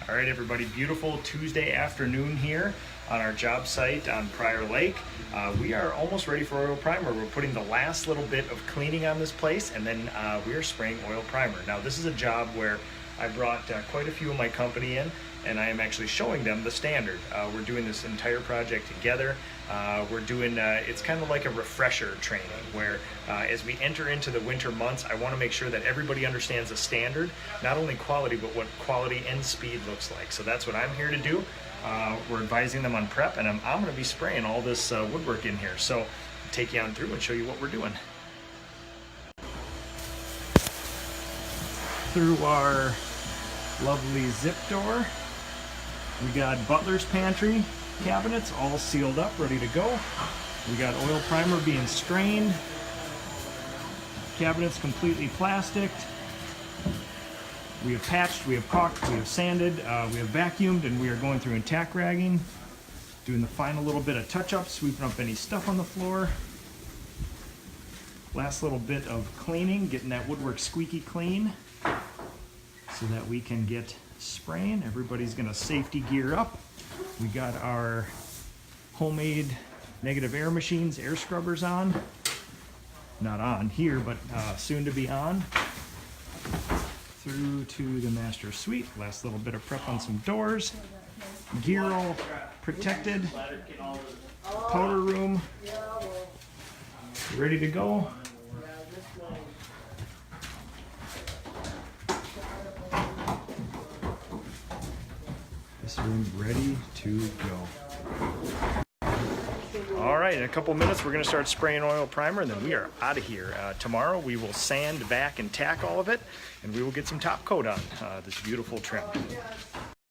All right, everybody, beautiful Tuesday afternoon here on our job site on Prior Lake. We are almost ready for oil primer. We're putting the last little bit of cleaning on this place, and then we are spraying oil primer. Now, this is a job where I brought quite a few of my company in, and I am actually showing them the standard. We're doing this entire project together. We're doing, it's kind of like a refresher training where as we enter into the winter months, I want to make sure that everybody understands the standard, not only quality, but what quality and speed looks like. So that's what I'm here to do. We're advising them on prep, and I'm going to be spraying all this woodwork in here. So I'll take you on through and show you what we're doing. Through our lovely zip door, we got butler's pantry cabinets all sealed up, ready to go. We got oil primer being strained, cabinets completely plasticked. We have patched, we have caulked, we have sanded, we have vacuumed, and we are going through and tack ragging, doing the final little bit of touch-up, sweeping up any stuff on the floor. Last little bit of cleaning, getting that woodwork squeaky clean so that we can get spraying. Everybody's gonna safety gear up. We got our homemade negative air machines, air scrubbers on. Not on here, but soon to be on. Through to the master suite. Last little bit of prep on some doors. Gear all protected. Powder room ready to go. This room ready to go. All right, in a couple minutes, we're going to start spraying oil primer, and then we are out of here. Tomorrow, we will sand, vac, and tack all of it, and we will get some top coat on this beautiful trim.